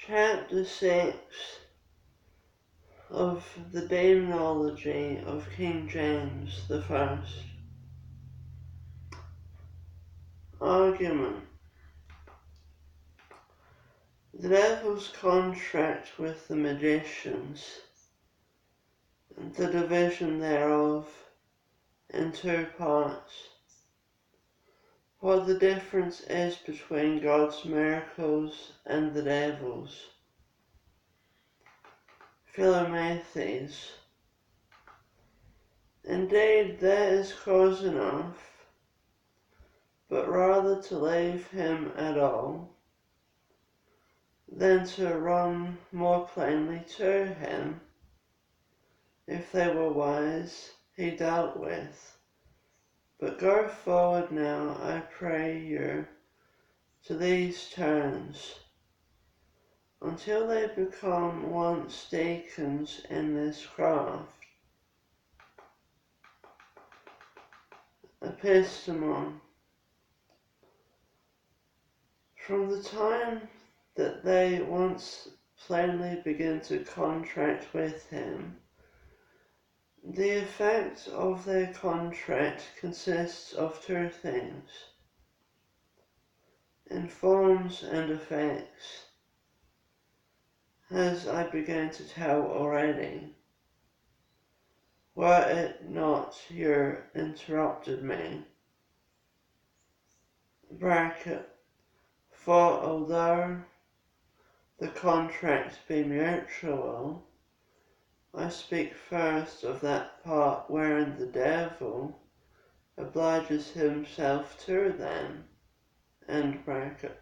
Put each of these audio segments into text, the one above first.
Chapter 6 of the Daemonologie of King James I. Argument. The devil's contract with the magicians, and the division thereof, in two parts. What the difference is between God's miracles and the devil's. Philomathes. Indeed, there is cause enough, but rather to leave him at all, than to run more plainly to him, if they were wise, he dealt with. But go forward now, I pray you, to these turns, until they become once deacons in this craft. Epistemon. From the time that they once plainly begin to contract with him, the effect of their contract consists of two things, in forms and effects, as I began to tell already. Were it not you interrupted me. Bracket. For although the contract be mutual, I speak first of that part wherein the devil obliges himself to them. End bracket.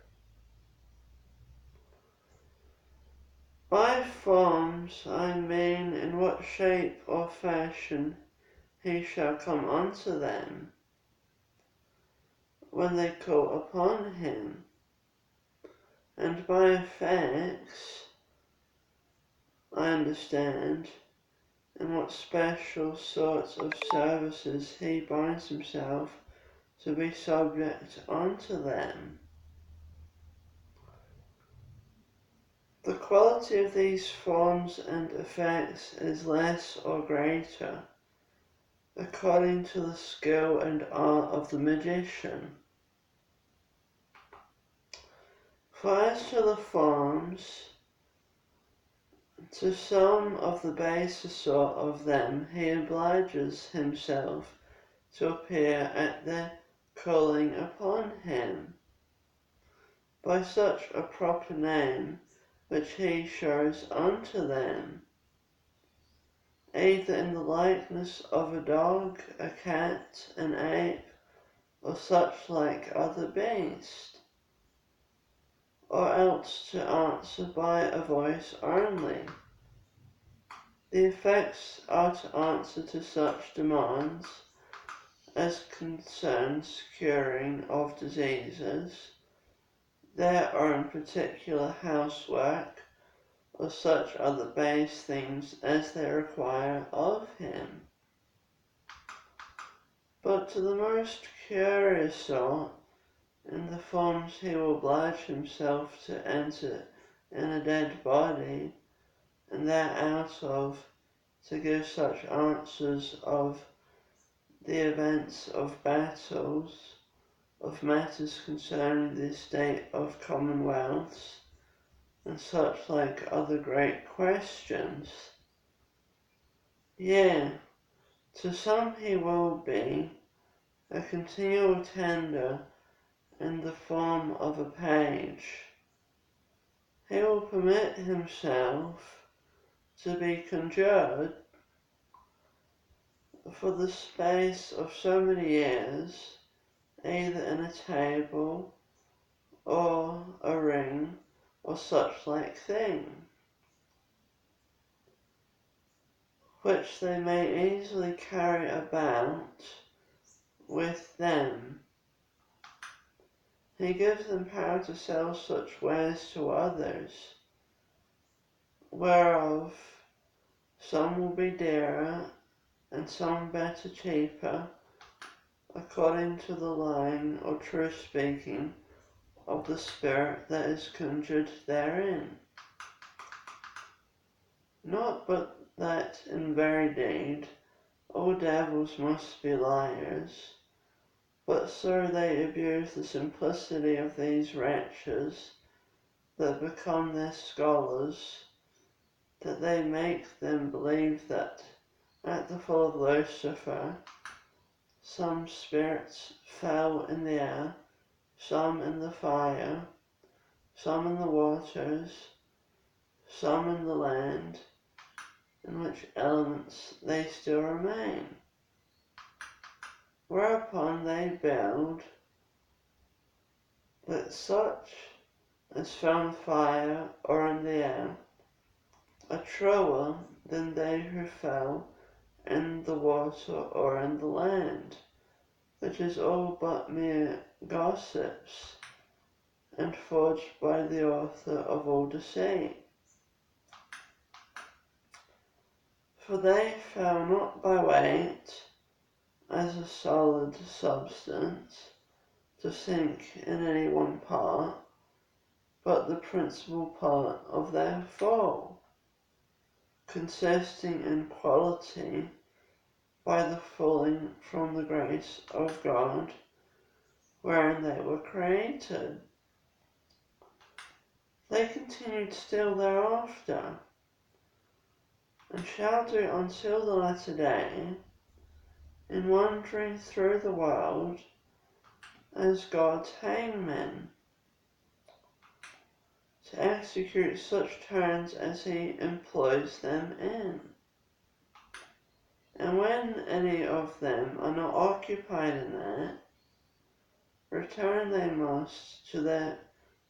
By forms I mean in what shape or fashion he shall come unto them, when they call upon him, and by effects I understand in what special sorts of services he binds himself to be subject unto them. The quality of these forms and effects is less or greater, according to the skill and art of the magician. For as to the forms, to some of the baser sort of them he obliges himself to appear at their calling upon him, by such a proper name which he shows unto them, either in the likeness of a dog, a cat, an ape, or such like other beast, or else to answer by a voice only. The effects are to answer to such demands as concerns curing of diseases, their own particular housework, or such other base things as they require of him. But to the most curious sort, in the forms he will oblige himself to enter in a dead body, and there out of to give such answers of the events of battles, of matters concerning the state of commonwealths, and such like other great questions. Yea, to some he will be a continual tender in the form of a page. He will permit himself to be conjured for the space of so many years, either in a table, or a ring, or such like thing, which they may easily carry about with them. He gives them power to sell such wares to others, whereof some will be dearer, and some better cheaper, according to the lying or true speaking of the spirit that is conjured therein. Not but that in very deed all devils must be liars, but so they abuse the simplicity of these wretches that become their scholars, that they make them believe that at the fall of Lucifer some spirits fell in the air, some in the fire, some in the waters, some in the land, in which elements they still remain. Whereupon they build that such as fell in fire or in the air are truer than they who fell in the water or in the land, which is all but mere gossips, and forged by the author of all deceit. For they fell not by weight, as a solid substance, to sink in any one part, but the principal part of their fall, consisting in quality by the falling from the grace of God, wherein they were created. They continued still thereafter, and shall do until the latter day, in wandering through the world as God's hangmen, to execute such turns as he employs them in. And when any of them are not occupied in that, return they must to their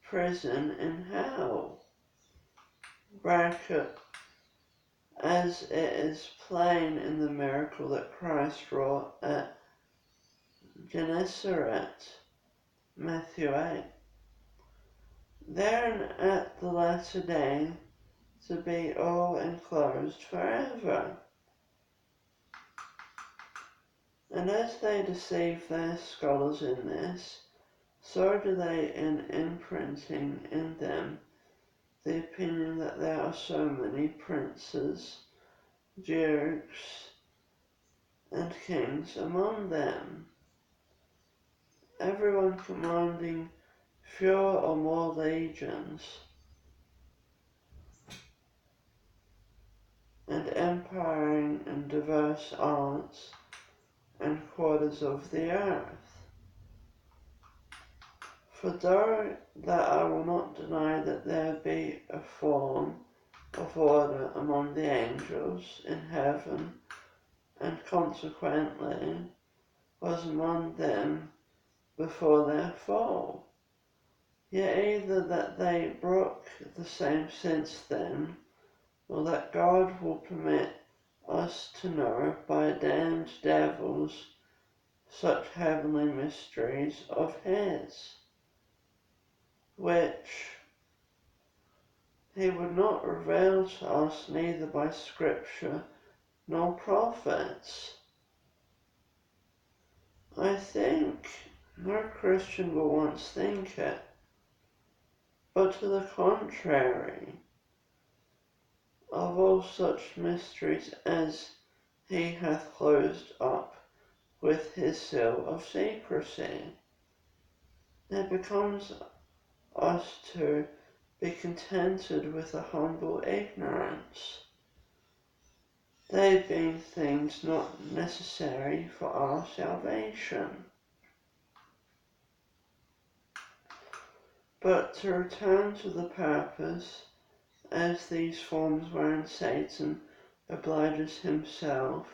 prison in hell. Bracket, as it is plain in the miracle that Christ wrought at Gennesaret, Matthew 8. There and at the latter day to be all enclosed forever. And as they deceive their scholars in this, so do they in imprinting in them the opinion that there are so many princes, dukes, and kings among them, everyone commanding fewer or more legions, and empiring in diverse arts and quarters of the earth. For though that I will not deny that there be a form of order among the angels in heaven, and consequently was among them before their fall, yet either that they brook the same since then, or that God will permit us to know by damned devils such heavenly mysteries of his, which he would not reveal to us neither by scripture nor prophets. I think no Christian will once think it, but to the contrary, of all such mysteries as he hath closed up with his seal of secrecy, it becomes us to be contented with a humble ignorance, they being things not necessary for our salvation. But to return to the purpose, as these forms wherein Satan obliges himself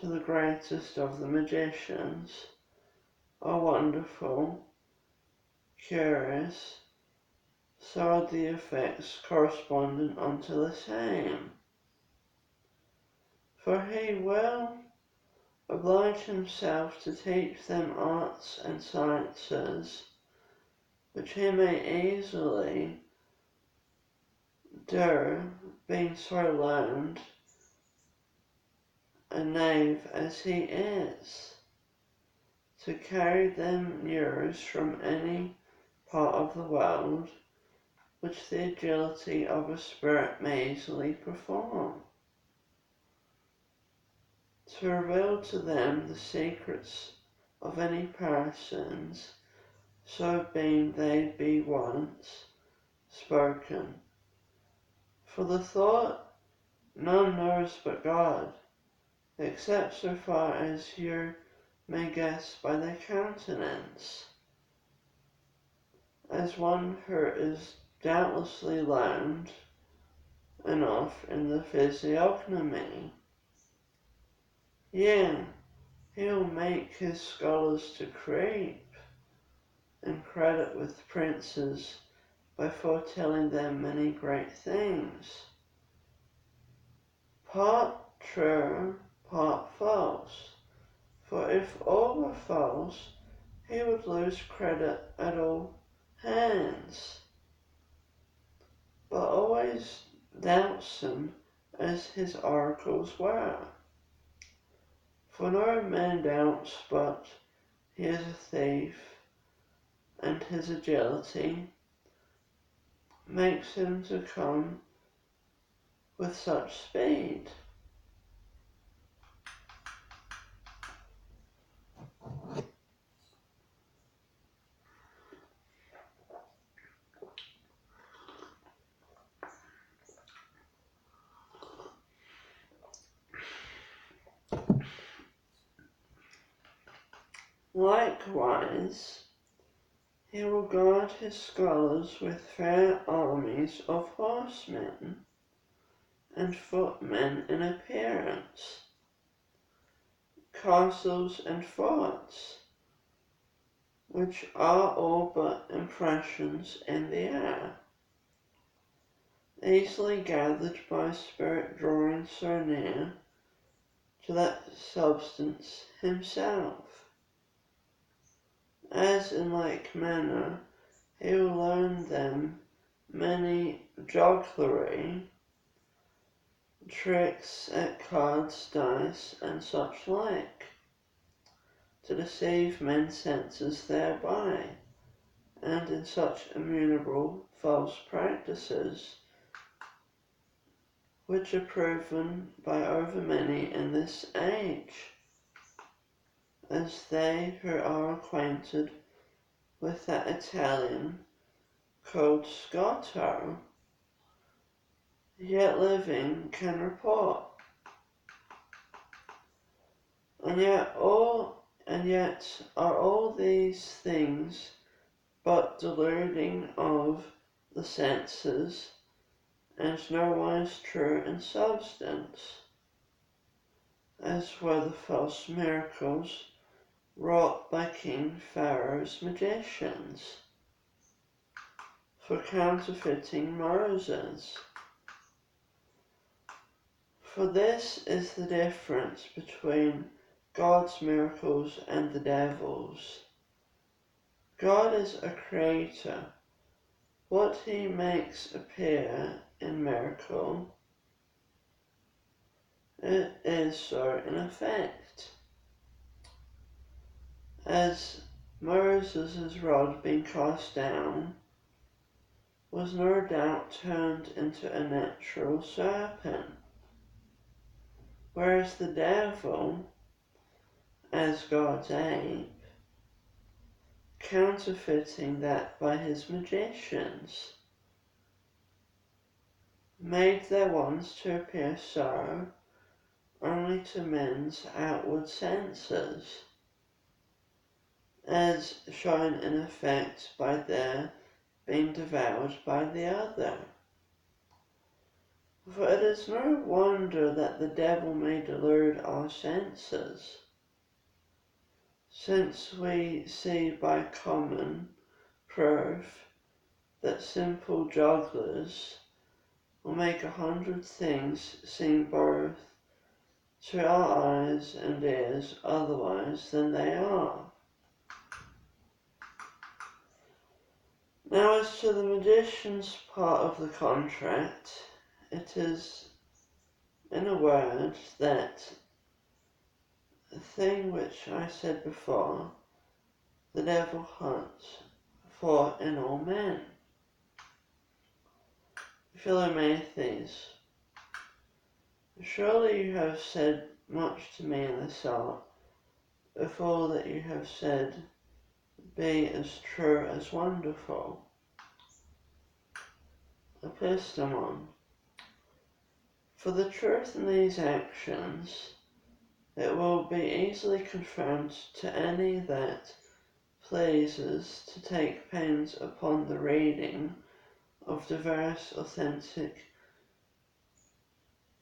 to the greatest of the magicians, are wonderful, curious, so are the effects correspondent unto the same. For he will oblige himself to teach them arts and sciences, which he may easily do, being so learned a knave as he is, to carry them news from any part of the world, which the agility of a spirit may easily perform, to reveal to them the secrets of any persons, so being they be once spoken. For the thought none knows but God, except so far as you may guess by their countenance, as one who is doubtlessly learned enough in the physiognomy. Yea, he'll make his scholars to creep and credit with princes by foretelling them many great things, part true, part false. For if all were false, he would lose credit at all hands, but always doubts them as his oracles were. For no man doubts but he is a thief, and his agility makes him to come with such speed. Likewise, he will guard his scholars with fair armies of horsemen and footmen in appearance, castles and forts, which are all but impressions in the air, easily gathered by spirit drawing so near to that substance himself. As in like manner he will learn them many jugglery, tricks at cards, dice, and such like, to deceive men's senses thereby, and in such innumerable false practices, which are proven by over many in this age, as they who are acquainted with that Italian called Scotto, yet living, can report. And yet are all these things but deluding of the senses, and nowise true in substance, as were the false miracles wrought by King Pharaoh's magicians, for counterfeiting Moses. For this is the difference between God's miracles and the devil's. God is a creator. What he makes appear in miracle, it is so in effect. As Moses' rod being cast down was no doubt turned into a natural serpent, whereas the devil, as God's ape, counterfeiting that by his magicians, made their wands to appear so only to men's outward senses, as shown in effect by their being devoured by the other. For it is no wonder that the devil may delude our senses, since we see by common proof that simple jugglers will make 100 things seem both to our eyes and ears otherwise than they are. Now as to the magician's part of the contract, it is, in a word, that the thing which I said before, the devil hunts for in all men. Philomaethes, surely you have said much to me in this art, if all that you have said be as true as wonderful. Epistemon, for the truth in these actions, it will be easily confirmed to any that pleases to take pains upon the reading of diverse authentic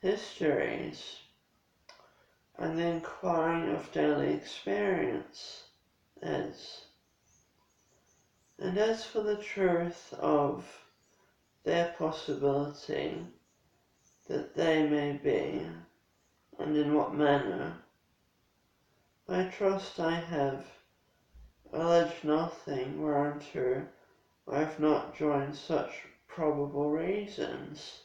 histories, and the inquiring of daily experience is. And as for the truth of their possibility, that they may be, and in what manner, I trust I have alleged nothing whereunto I have not joined such probable reasons,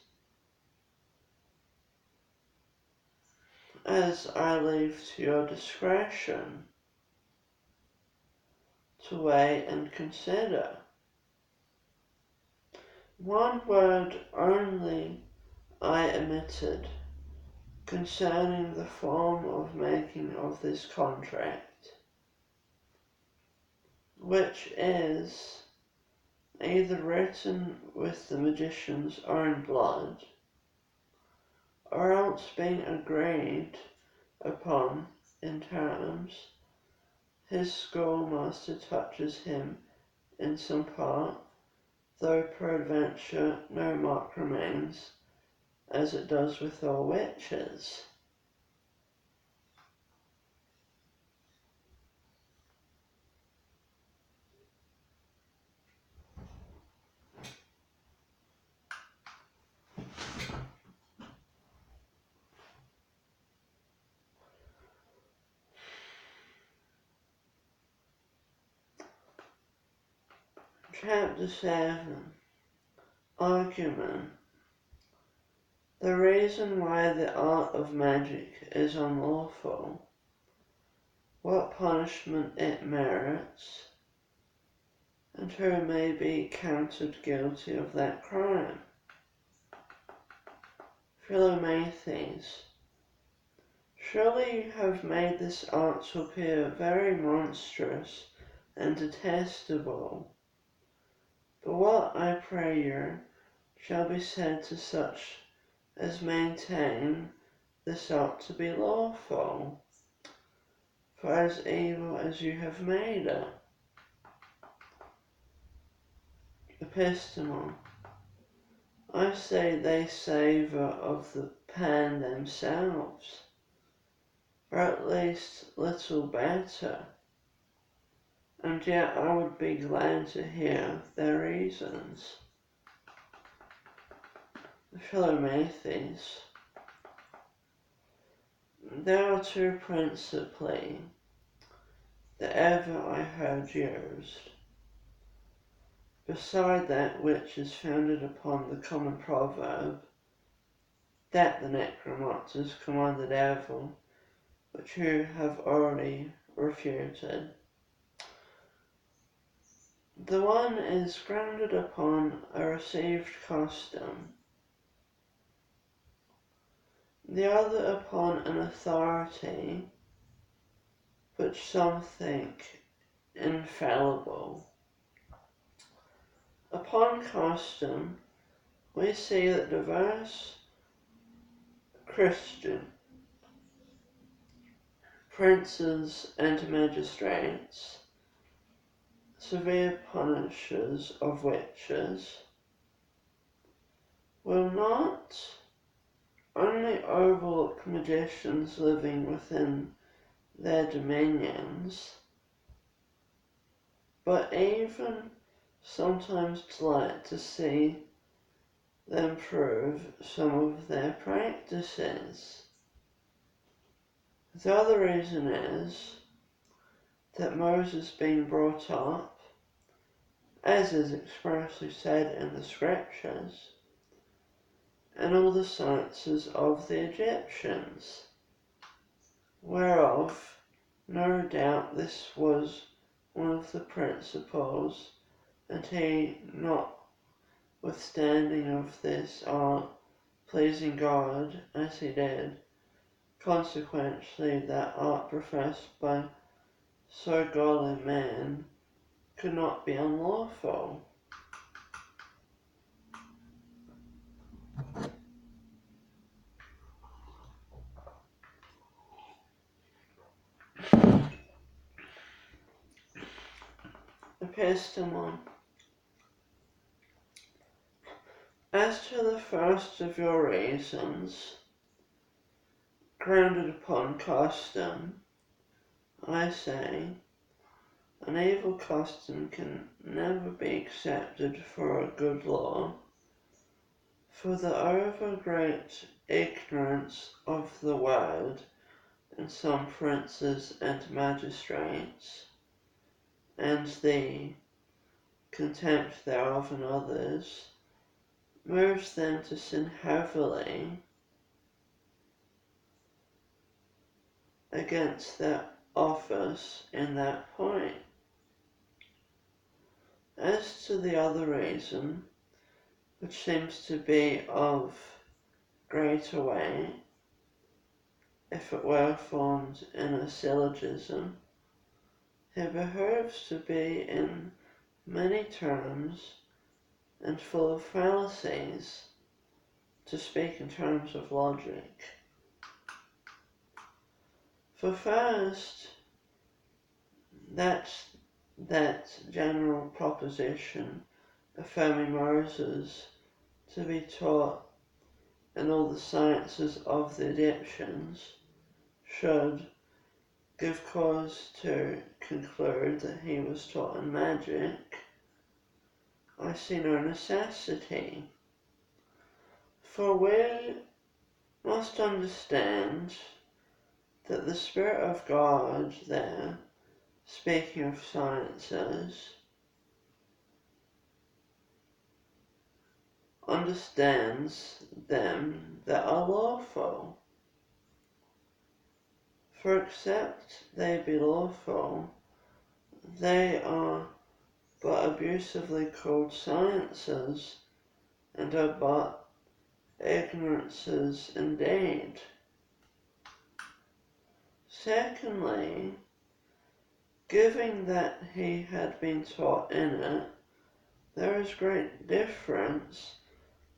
as I leave to your discretion to weigh and consider. One word only I omitted concerning the form of making of this contract, which is either written with the magician's own blood, or else being agreed upon in terms, his schoolmaster touches him in some part, though peradventure no mark remains, as it does with all witches. Chapter 7. Argument. The reason why the art of magic is unlawful, what punishment it merits, and who may be counted guilty of that crime. Philomaethes, surely you have made this art to appear very monstrous and detestable. But what, I pray you, shall be said to such as maintain this art to be lawful, for as evil as you have made it? Epistemon, I say they savour of the pan themselves, or at least little better, and yet I would be glad to hear their reasons. Philomaethes, there are two principally that ever I heard used, beside that which is founded upon the common proverb, that the necromancers command the devil, which you have already refuted. The one is grounded upon a received custom, the other upon an authority which some think infallible. Upon custom, we see that diverse Christian princes and magistrates, severe punishers of witches, will not only overlook magicians living within their dominions, but even sometimes delight to see them prove some of their practices. The other reason is that Moses being brought up, as is expressly said in the scriptures, and all the sciences of the Egyptians, whereof no doubt this was one of the principles, and he not withstanding of this art, pleasing God as he did, consequently that art professed by so godly man could not be unlawful. Epistemon. As to the first of your reasons, grounded upon custom, I say, an evil custom can never be accepted for a good law, for the over-great ignorance of the word in some princes and magistrates, and the contempt thereof in others, moves them to sin heavily against their office in that point. As to the other reason, which seems to be of greater weight, if it were formed in a syllogism, it behoves to be in many terms and full of fallacies, to speak in terms of logic. For first, that general proposition affirming Moses to be taught in all the sciences of the Egyptians should give cause to conclude that he was taught in magic, I see no necessity. For we must understand that the Spirit of God there, speaking of sciences, understands them that are lawful. For except they be lawful, they are but abusively called sciences, and are but ignorances indeed. Secondly, giving that he had been taught in it, there is great difference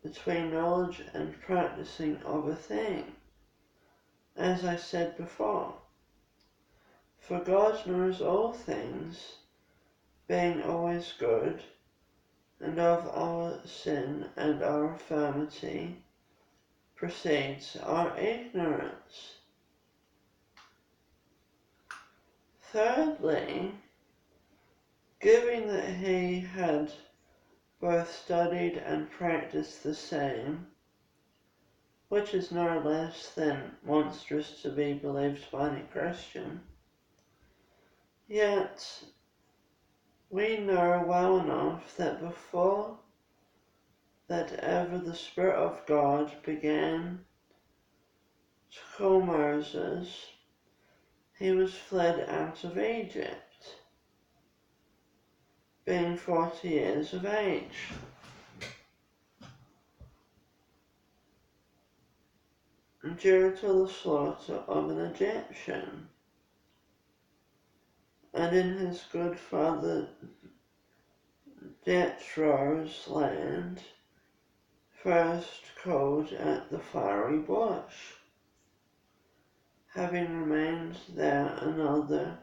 between knowledge and practicing of a thing, as I said before. For God knows all things, being always good, and of our sin and our infirmity proceeds our ignorance. Thirdly, giving that he had both studied and practiced the same, which is no less than monstrous to be believed by any Christian, yet we know well enough that before that ever the Spirit of God began to call Moses, he was fled out of Egypt, being 40 years of age. Due to the slaughter of an Egyptian, and in his good father Jethro's land, first called at the fiery bush, having remained there another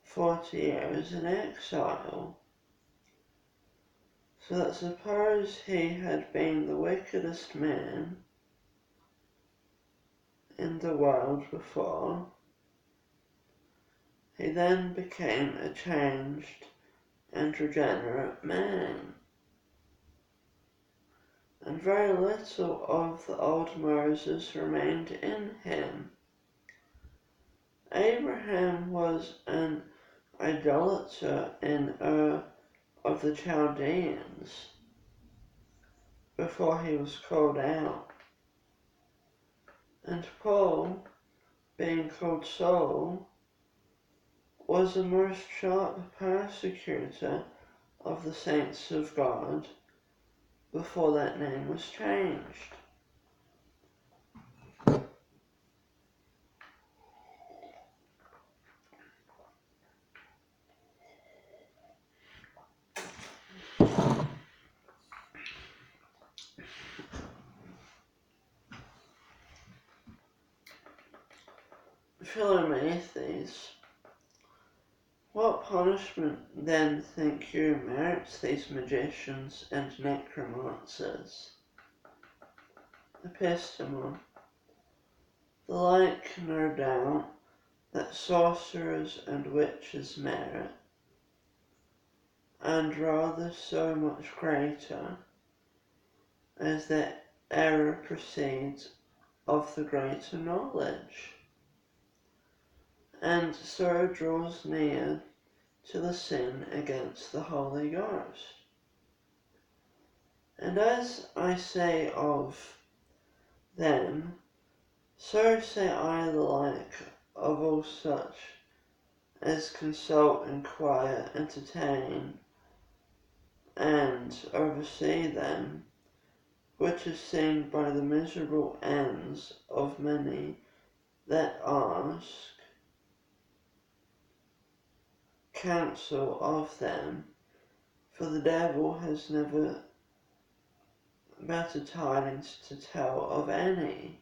40 years in exile. So that suppose he had been the wickedest man in the world before, he then became a changed and regenerate man, and very little of the old Moses remained in him. Abraham was an idolater in Ur of the Chaldeans before he was called out, and Paul, being called Saul, was a most sharp persecutor of the saints of God, before that name was changed. Philomaethes, what punishment then think you merits these magicians and necromancers? Epistemon, the like, no doubt, that sorcerers and witches merit, and rather so much greater, as that error proceeds of the greater knowledge, and so draws near to the sin against the Holy Ghost. And as I say of them, so say I the like of all such as consult, inquire, entertain, and oversee them, which is seen by the miserable ends of many that ask counsel of them, for the devil has never better tidings to tell of any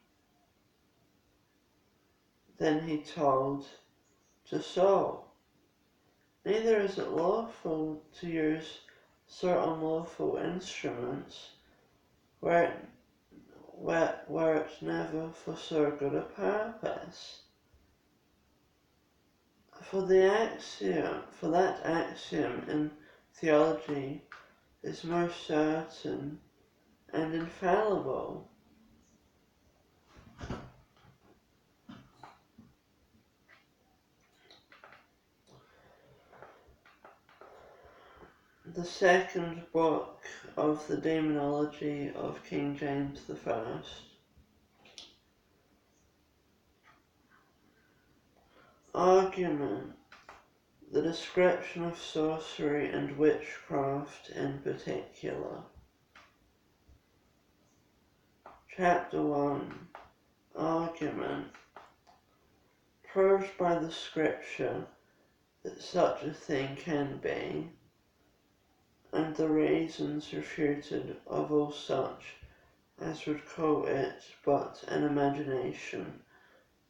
than he told to Saul. Neither is it lawful to use so unlawful instruments were it never for so good a purpose. For that axiom in theology is most certain and infallible. The second book of the Daemonologie of King James I. Argument. The description of sorcery and witchcraft in particular. Chapter 1. Argument. Proves by the scripture that such a thing can be, and the reasons refuted of all such as would call it but an imagination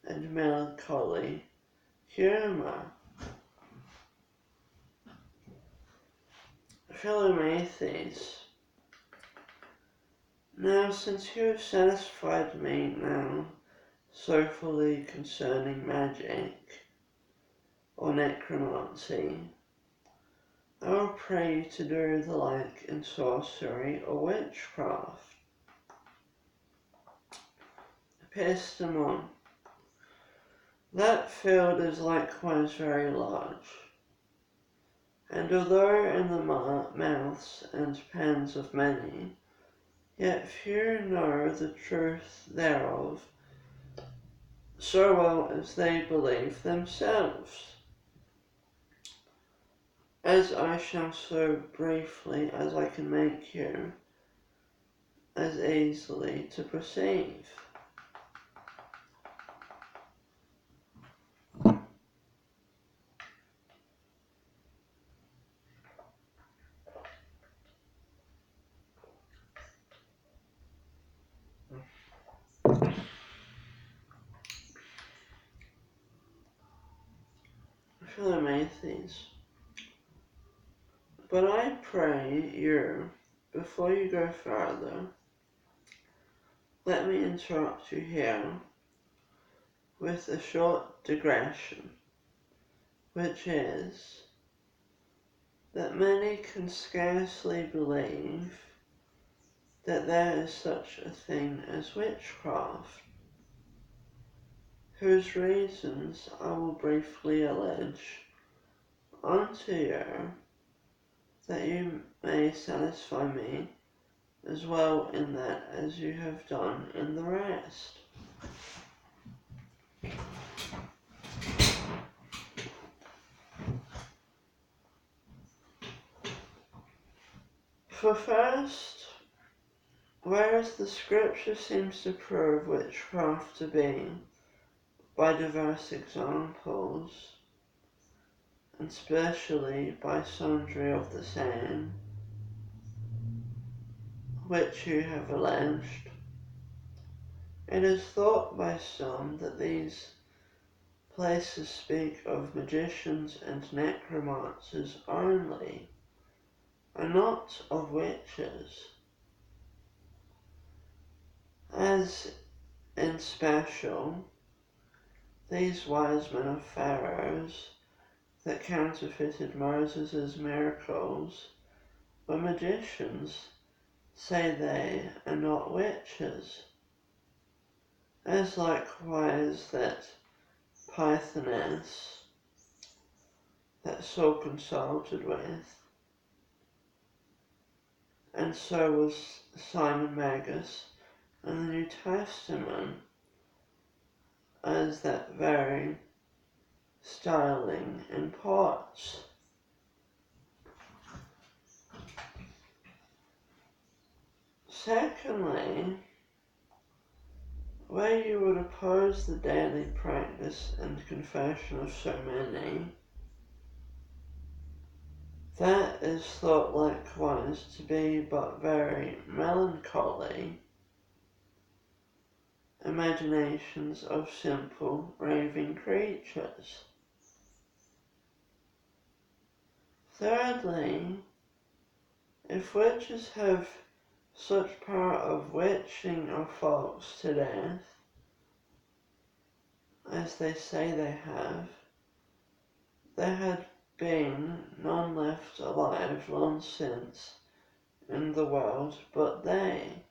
and melancholy humour. Philomaethes, now since you have satisfied me now so fully concerning magic or necromancy, I will pray you to do the like in sorcery or witchcraft. Epistemon, that field is likewise very large, and although in the mouths and pens of many, yet few know the truth thereof so well as they believe themselves. As I shall so briefly as I can make you as easily to perceive. Philomaethes, but I pray you, before you go further, let me interrupt you here with a short digression, which is that many can scarcely believe that there is such a thing as witchcraft, whose reasons I will briefly allege unto you, that you may satisfy me as well in that as you have done in the rest. For first, Whereas the scripture seems to prove witchcraft to be, by diverse examples, and specially by sundry of the same, which you have alleged, it is thought by some that these places speak of magicians and necromancers only, and not of witches, as in special these wise men of Pharaoh's that counterfeited Moses' miracles were magicians, say they, and not witches, as likewise that Pythoness that Saul consulted with, and so was Simon Magus in the New Testament, as that very styling imports. Secondly, where you would oppose the daily practice and confession of so many, that is thought likewise to be but very melancholy imaginations of simple raving creatures. Thirdly, if witches have such power of witching of folks to death, as they say they have, there had been none left alive long since in the world but they.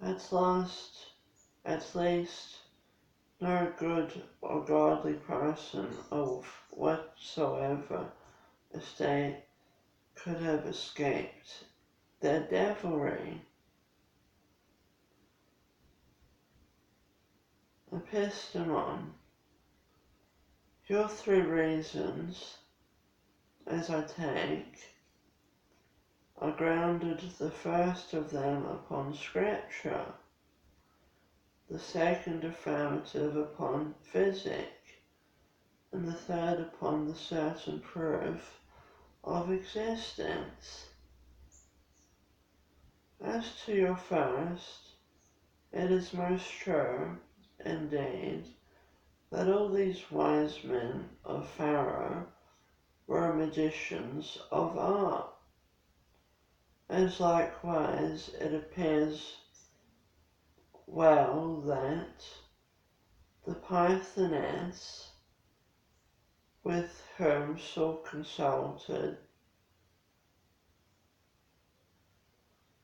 At least, no good or godly person of whatsoever estate could have escaped their devilry. Epistemon. Your three reasons, as I take, are grounded the first of them upon Scripture, the second affirmative upon physic, and the third upon the certain proof of existence. As to your first, it is most true, indeed, that all these wise men of Pharaoh were magicians of art, as likewise it appears well that the Pythoness with whom Saul consulted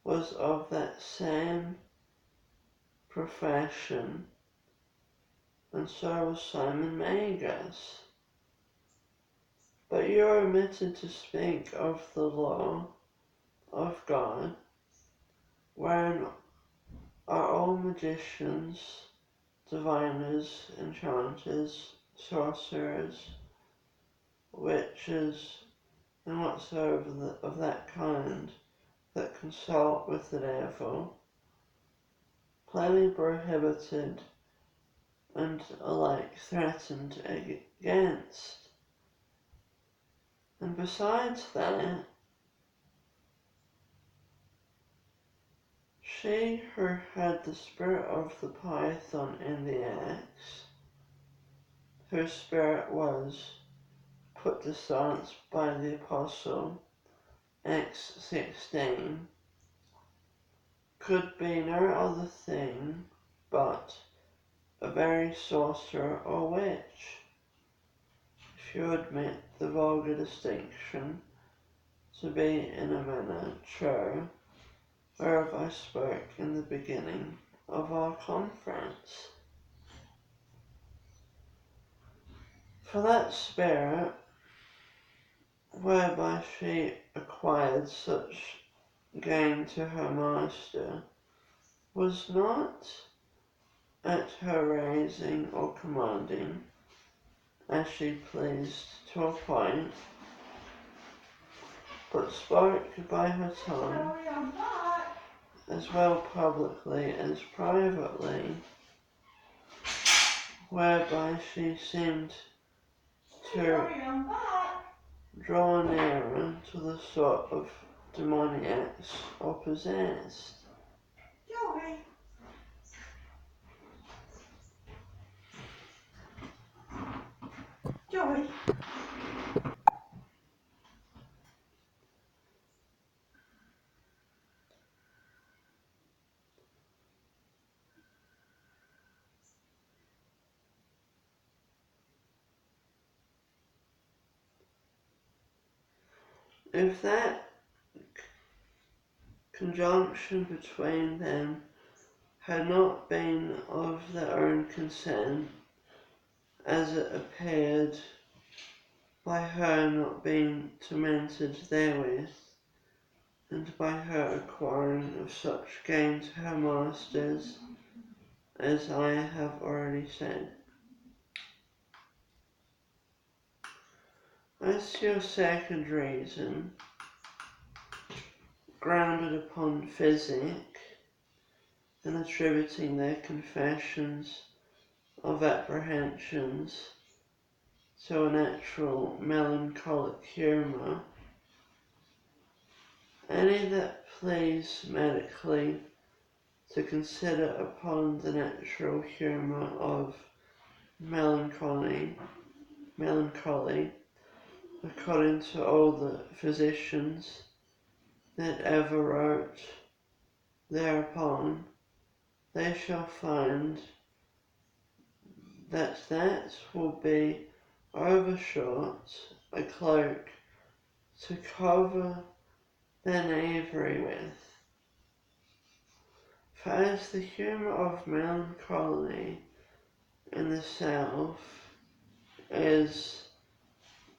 was of that same profession, and so was Simon Magus. But you are omitted to speak of the law of God, wherein are all magicians, diviners, enchanters, sorcerers, witches, and whatsoever of that kind that consult with the devil, plainly prohibited and alike threatened against. And besides that, she who had the spirit of the python in the axe, whose spirit was put to silence by the apostle, Acts 16, could be no other thing but a very sorcerer or witch, if you admit the vulgar distinction to be in a manner true, whereof I spoke in the beginning of our conference. For that spirit, whereby she acquired such gain to her master, was not at her raising or commanding, as she pleased to appoint, but spoke by her tongue as well publicly as privately, whereby she seemed to draw nearer to the sort of demoniacs or possessed. Joey. If that conjunction between them had not been of their own consent, as it appeared by her not being tormented therewith, and by her acquiring of such gain to her masters, as I have already said. As to your second reason, grounded upon physic, and attributing their confessions of apprehensions to a natural melancholic humour, any that please medically to consider upon the natural humour of melancholy, according to all the physicians that ever wrote thereupon, they shall find that will be overshot a cloak to cover their knavery with. For as the humour of melancholy in the self is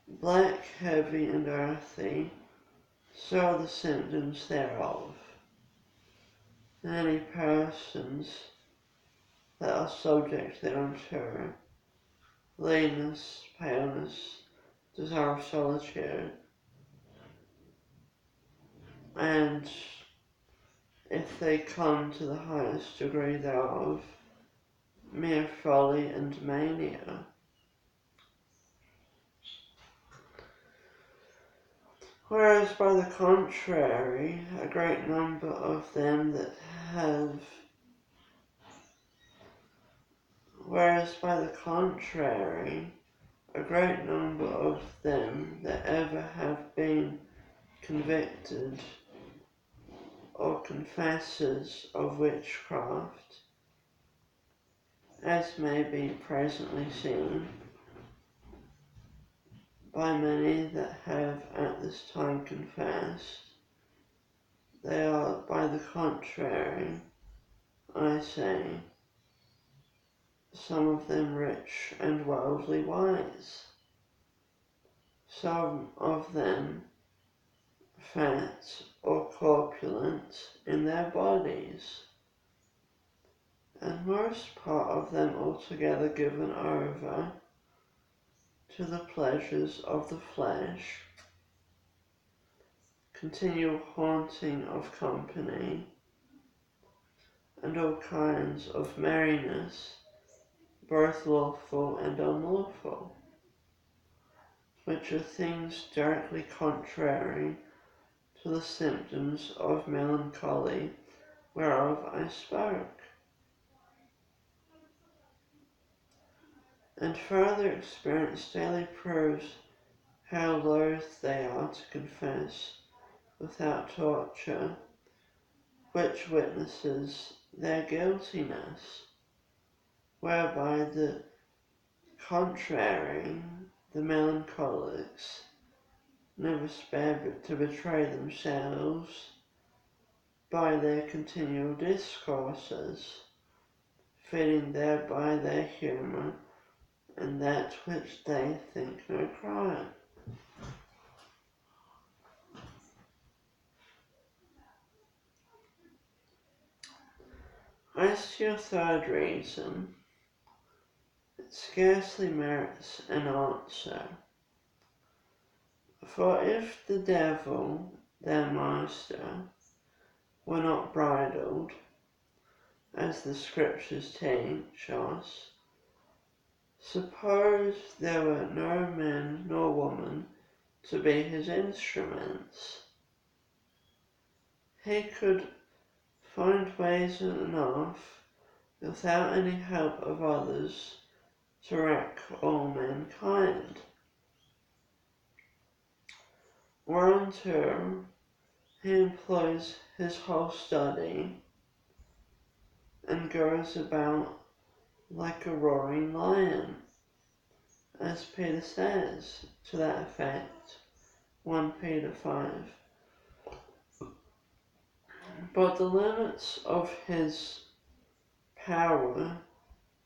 black, heavy, and earthy, so are the symptoms thereof. And any persons that are subject thereunto, leanness, paleness, desire of solitude, and if they come to the highest degree thereof, mere folly and mania. Whereas by the contrary, a great number of them that ever have been convicted or confessors of witchcraft, as may be presently seen by many that have at this time confessed, they are, by the contrary, I say, some of them rich and worldly wise, some of them fat or corpulent in their bodies, and most part of them altogether given over to the pleasures of the flesh, continual haunting of company, and all kinds of merriness, both lawful and unlawful, which are things directly contrary to the symptoms of melancholy whereof I spoke. And further experience daily proves how loath they are to confess without torture, which witnesses their guiltiness, whereby the contrary, the melancholics, never spare to betray themselves by their continual discourses, fitting thereby their humour and that which they think no crime. As to your third reason, it scarcely merits an answer. For if the devil, their master, were not bridled, as the scriptures teach us, suppose there were no man nor woman to be his instruments. He could find ways enough, without any help of others, to wreck all mankind. Whereunto he employs his whole study, and goes about like a roaring lion, as Peter says to that effect, 1 Peter 5. But the limits of his power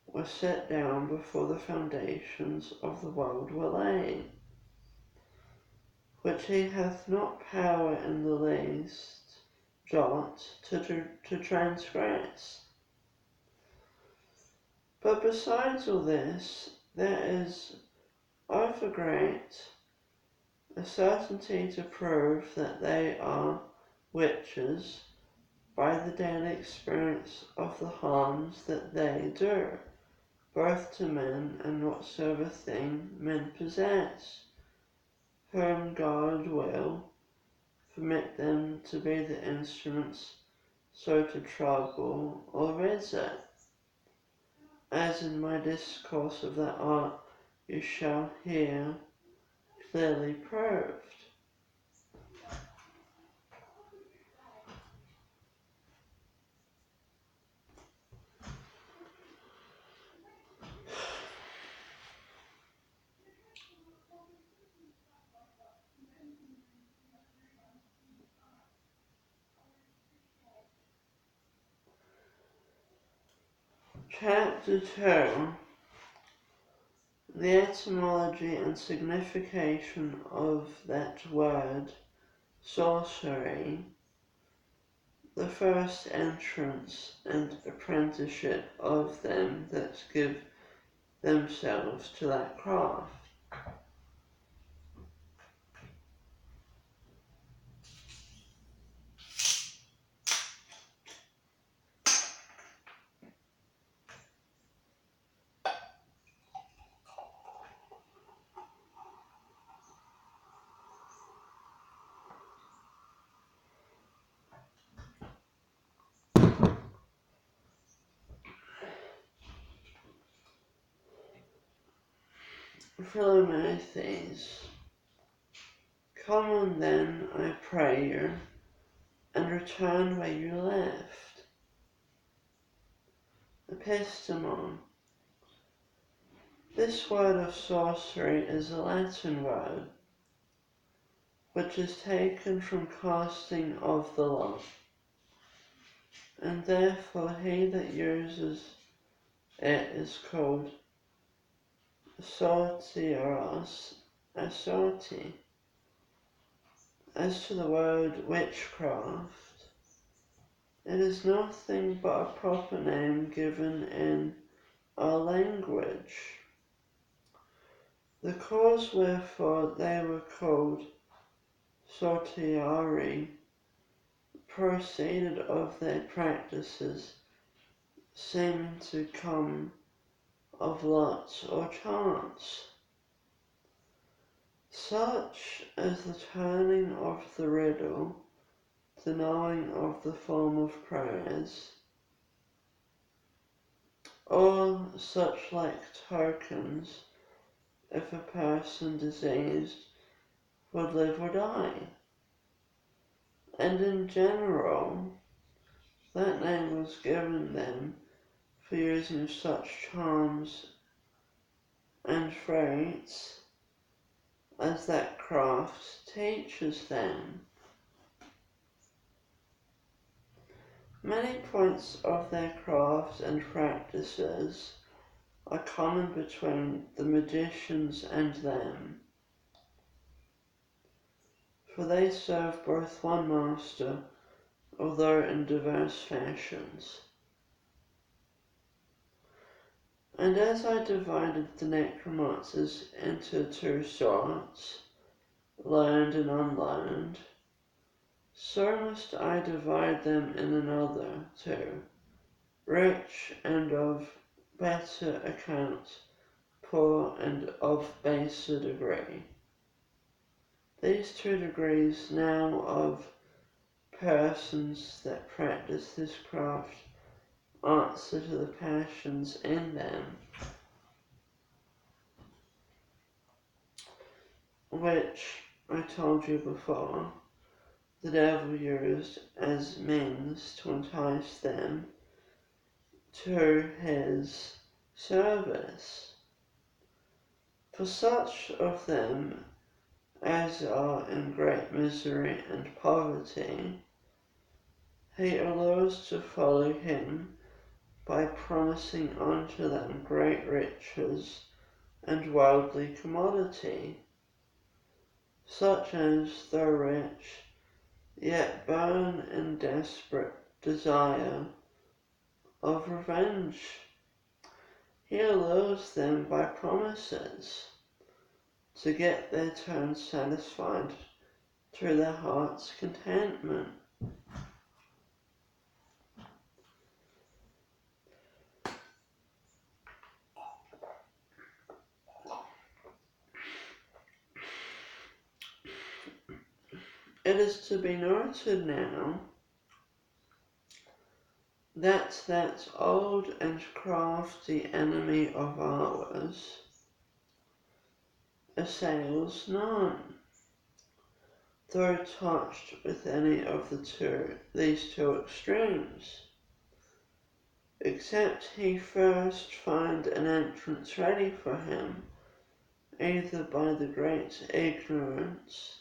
were set down before the foundations of the world were laid, which he hath not power in the least jot to transgress. But besides all this, there is over great a certainty to prove that they are witches by the daily experience of the harms that they do, both to men and whatsoever thing men possess, whom God will permit them to be the instruments so to trouble or visit, as in my discourse of that art you shall hear clearly proved. Chapter 2. The etymology and signification of that word, sorcery, the first entrance and apprenticeship of them that give themselves to that craft. Philomaethes, come on then, I pray you, and return where you left. Epistemon. This word of sorcery is a Latin word, which is taken from casting of the lot, and therefore he that uses it is called sortieros, a sortie. As to the word witchcraft, it is nothing but a proper name given in our language. The cause wherefore they were called sortiari proceeded of their practices, seeming to come of lots or chance, such as the turning of the riddle, the knowing of the form of prayers, or such like tokens if a person diseased would live or die. And in general, that name was given them for using such charms and traits as that craft teaches them. Many points of their craft and practices are common between the magicians and them, for they serve both one master, although in diverse fashions. And as I divided the necromancers into two sorts, learned and unlearned, so must I divide them in another too, rich and of better account, poor and of baser degree. These 2 degrees now of persons that practice this craft answer to the passions in them, which, I told you before, the devil used as means to entice them to his service. For such of them as are in great misery and poverty, he allures to follow him by promising unto them great riches and worldly commodity, such as, though rich, yet burn in desperate desire of revenge. He allures them by promises to get their turn satisfied to their heart's contentment. It is to be noted now that that old and crafty enemy of ours assails none, though touched with any of these two extremes, except he first find an entrance ready for him, either by the great ignorance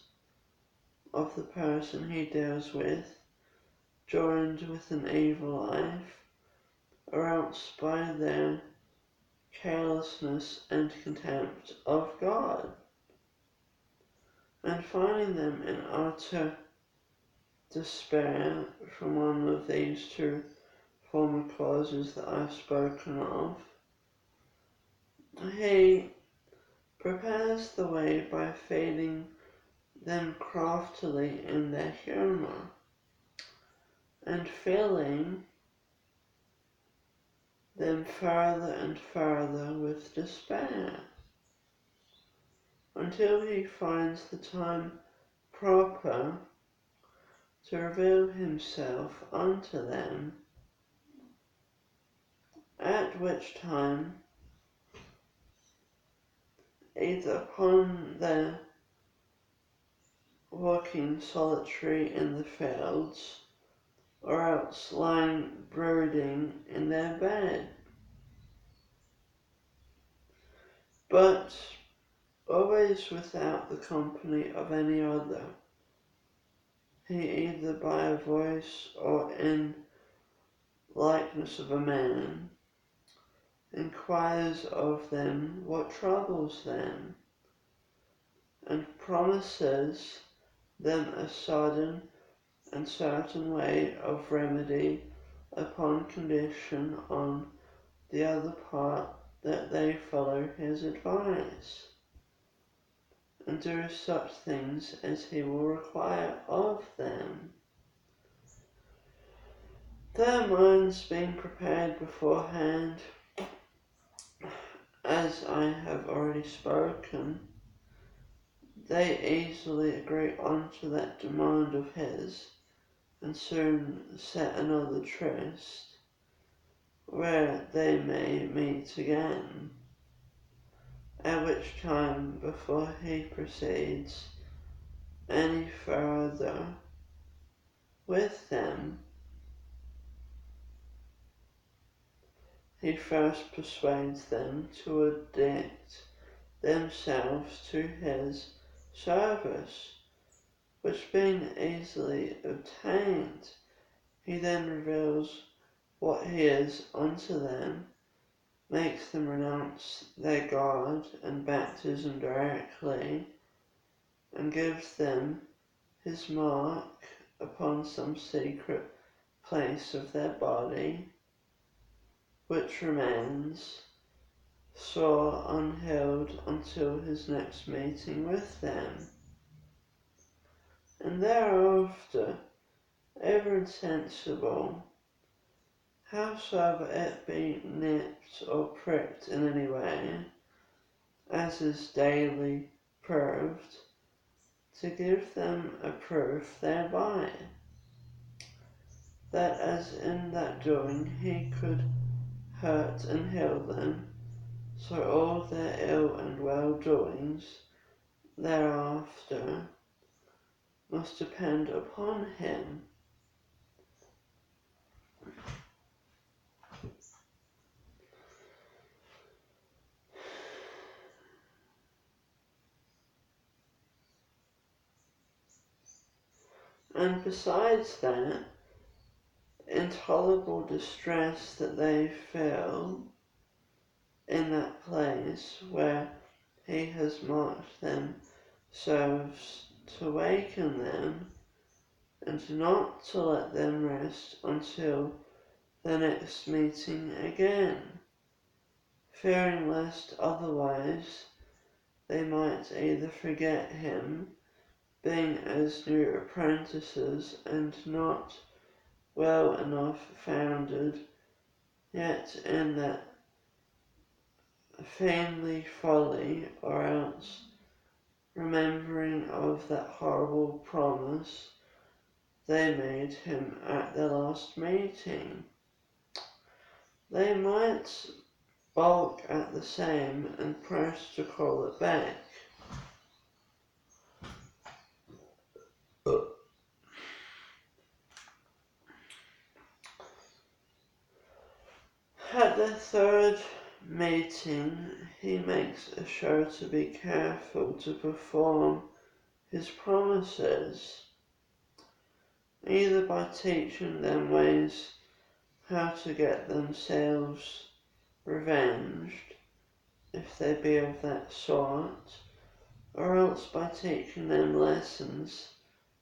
of the person he deals with, joined with an evil life, or else by their carelessness and contempt of God, and finding them in utter despair from one of these 2 former causes that I've spoken of, he prepares the way by feeding them craftily in their humour, and filling them further and further with despair, until he finds the time proper to reveal himself unto them, at which time, either upon their walking solitary in the fields, or else lying brooding in their bed, but always without the company of any other, he either by a voice or in likeness of a man inquires of them what troubles them, and promises them a sudden and certain way of remedy, upon condition on the other part that they follow his advice, and do such things as he will require of them. Their minds being prepared beforehand, as I have already spoken, they easily agree unto that demand of his, and soon set another tryst, where they may meet again, at which time, before he proceeds any further with them, he first persuades them to addict themselves to his service, which being easily obtained, he then reveals what he is unto them, makes them renounce their God and baptism directly, and gives them his mark upon some secret place of their body, which remains sore unhealed until his next meeting with them. And thereafter ever insensible, howsoever it be nipped or pricked in any way, as is daily proved, to give them a proof thereby, that as in that doing he could hurt and heal them, so all their ill and well doings thereafter must depend upon him. And besides that, intolerable distress that they feel in that place where he has marked them serves to waken them, and not to let them rest until the next meeting again, fearing lest otherwise they might either forget him, being as new apprentices and not well enough founded yet in that fiendly folly, or else remembering of that horrible promise they made him at their last meeting, they might balk at the same and press to call it back. At the third meeting, he makes a show to be careful to perform his promises, either by teaching them ways how to get themselves revenged, if they be of that sort, or else by teaching them lessons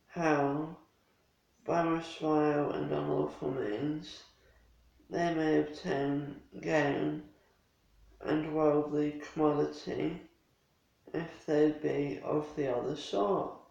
how, by most vile and unlawful means, they may obtain gain and worldly commodity, if they be of the other sort.